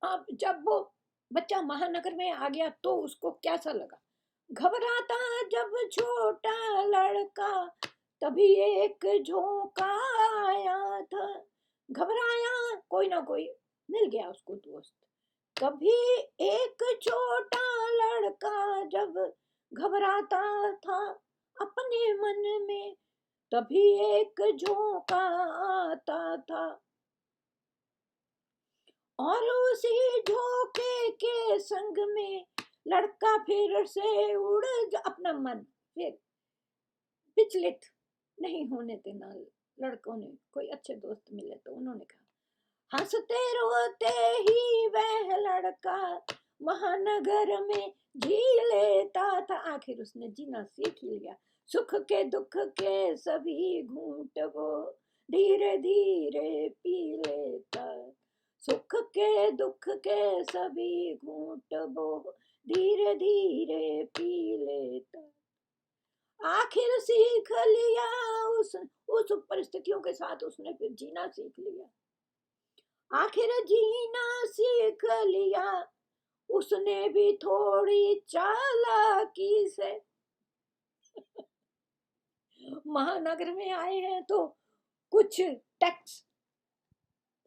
अब जब वो बच्चा महानगर में आ गया तो उसको कैसा लगा? घबराता जब छोटा लड़का, तभी एक झोंका आया था। घबराया, कोई ना कोई मिल गया उसको दोस्त। कभी एक छोटा लड़का जब घबराता था अपने मन में, तभी एक झोंका आता था, और उसी झोंके के संग में लड़का फिर से उड़ अपना मन फिर विचलित नहीं होने देना। लड़कों ने कोई अच्छे दोस्त मिले तो उन्होंने कहा, हंसते रोते ही वह लड़का महानगर में जी लेता था। आखिर उसने जीना सीख लिया। सुख के दुख के सभी घूंट वो धीरे धीरे पी लेता। सुख के दुख के सभी घूंट वो धीरे धीरे पी लेता। आखिर सीख लिया उस परिस्थितियों के साथ उसने फिर जीना सीख लिया। आखिर जीना सीख लिया उसने भी थोड़ी चालाकी से। महानगर में आए हैं तो कुछ टैक्स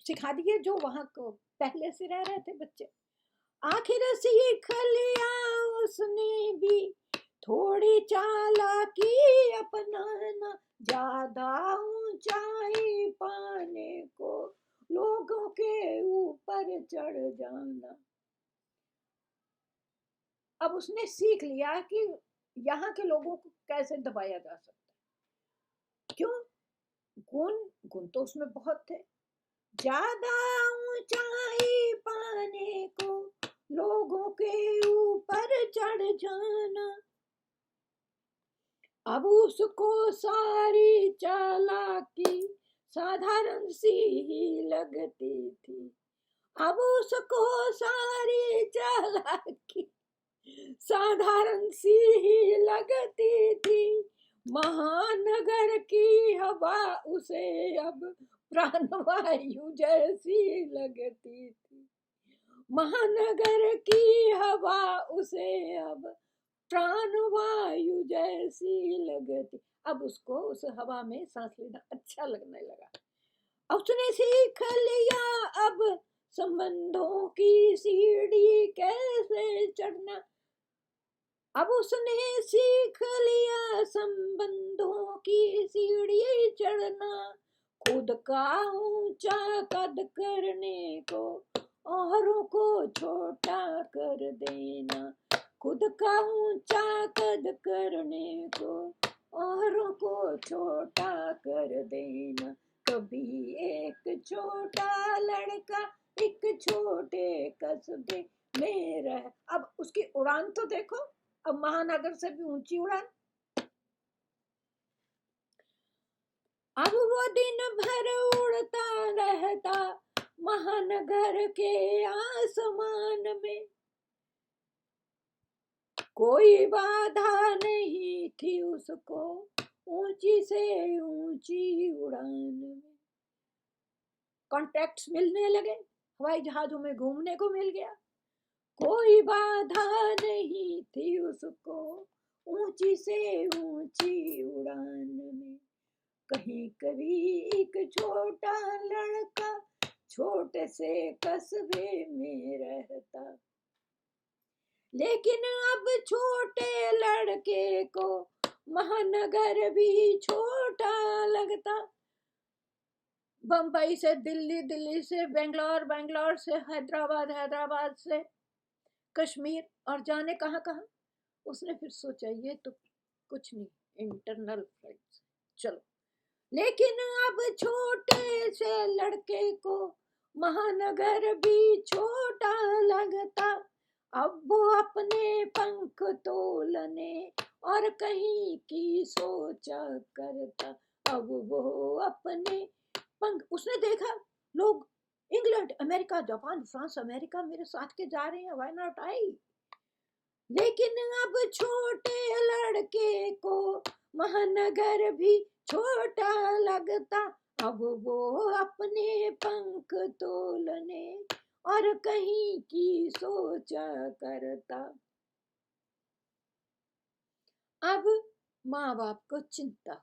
सिखा दिए जो वहां को पहले से रह रहे थे बच्चे। आखिर सीख लिया उसने भी थोड़ी चालाकी अपनाना, ज्यादा ऊंचाई पाने को लोगों के ऊपर चढ़ जाना। अब उसने सीख लिया कि यहाँ के लोगों को कैसे दबाया जा सकता है। क्यों? गुण तो उसमें बहुत थे। ज्यादा ऊंचाई पाने को लोगों के ऊपर चढ़ जाना। अब उसको सारी चालाकी साधारण सी ही लगती थी। अब उसको सारी चालाकी साधारण सी ही लगती थी। महानगर की हवा उसे अब प्राणवायु जैसी लगती थी। महानगर की हवा उसे अब प्राणवायु जैसी लगती। अब उसको उस हवा में सांस लेना अच्छा लगने लगा। अब उसने सीख लिया अब संबंधों की सीढ़ी कैसे चढ़ना। अब उसने सीख लिया संबंधों की सीढ़ी चढ़ना। खुद का ऊंचा कद करने को औरों को छोटा कर देना। खुद का ऊंचा कद करने को औरों को छोटा कर देना। कभी एक छोटा लड़का एक छोटे कस्बे में रह। अब उसकी उड़ान तो देखो, अब महानगर से भी ऊंची उड़ान। अब वो दिन भर उड़ता रहता महानगर के आसमान में। कोई बाधा नहीं थी उसको ऊंची से ऊंची उड़ान में। कॉन्ट्रैक्ट्स मिलने लगे, हवाई जहाजों में घूमने को मिल गया। कोई बाधा नहीं थी उसको ऊंची से ऊंची उड़ान में। कहीं कभी एक छोटा लड़का छोटे से कस्बे में रहता। लेकिन अब छोटे लड़के को महानगर भी छोटा लगता। बंबई से दिल्ली, दिल्ली से बेंगलोर, बेंगलोर से हैदराबाद, हैदराबाद से कश्मीर और जाने कहाँ कहाँ। उसने फिर सोचा ये तो कुछ नहीं, इंटरनल फ्लाइट्स, चलो। लेकिन अब छोटे से लड़के को महानगर भी छोटा लगता। अब वो अपने पंख तोलने और कहीं की सोचा करता। अब वो अपने पंख, उसने देखा लोग England, America, Japan, France, America मेरे साथ के जा रहे हैं, व्हाई नॉट आई। लेकिन अब छोटे लड़के को महानगर भी छोटा लगता। अब वो अपने पंख तोलने और कहीं की सोचा करता। अब माँ बाप को चिंता,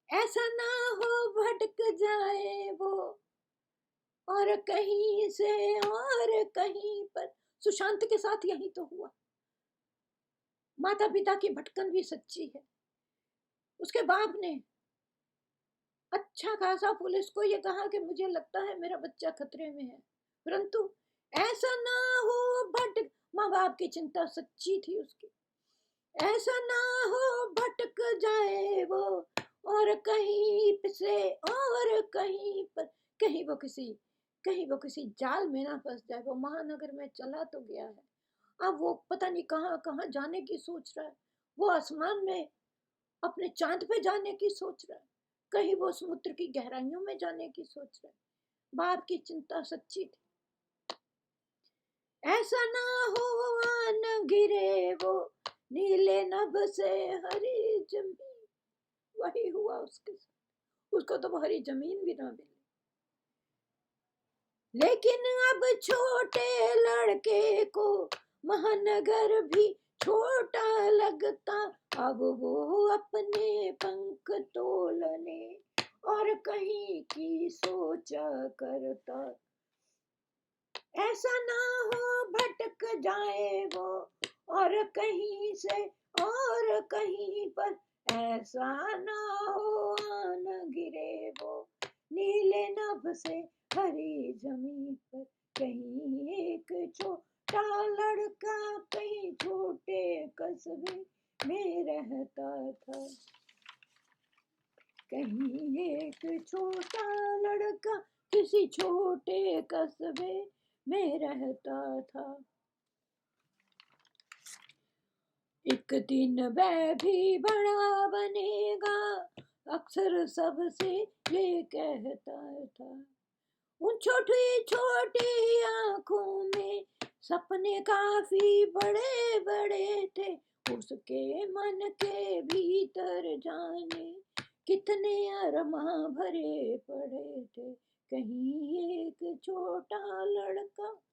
ऐसा ना हो भटक जाए वो और कहीं से और कहीं पर। सुशांत के साथ यही तो हुआ। माता पिता की भटकन भी सच्ची है। उसके बाप ने अच्छा खासा पुलिस को ये कहा कि मुझे लगता है मेरा बच्चा खतरे में है, परंतु ऐसा ना हो भटक, माँ बाप की चिंता सच्ची थी उसकी, ऐसा ना हो भटक जाए वो और कहीं से और कहीं पर, कहीं वो किसी जाल में ना फंस जाए। वो महानगर में चला तो गया है, अब वो पता नहीं कहाँ कहाँ जाने की सोच रहा है। वो आसमान में अपने चांद पे जाने की सोच रहा है, कहीं वो समुद्र की गहराइयों में जाने की सोच रहा है। बाप की चिंता सच्ची थी। ऐसा ना हो आन गिरे वो नीले नभ से हरी जमीन। वही हुआ उसके साथ। उसको तो हरी जमीन भी ना मिली। लेकिन अब छोटे लड़के को महानगर भी छोटा लगता। अब वो अपने पंख तोलने और कहीं की सोचा करता। ऐसा ना हो भटक जाए वो और कहीं से और कहीं पर, ऐसा ना हो आन गिरे वो नीले नभ से हरी जमीन पर। कहीं एक छोटा लड़का कहीं छोटे कस्बे में रहता था। कहीं एक छोटा लड़का किसी छोटे कस्बे में रहता था। एक दिन वह भी बड़ा बनेगा, अक्सर सबसे ये कहता था। उन छोटी छोटी आंखों में सपने काफी बड़े बड़े थे। उसके मन के भीतर जाने कितने अरमां भरे पड़े थे। कहीं एक छोटा लड़का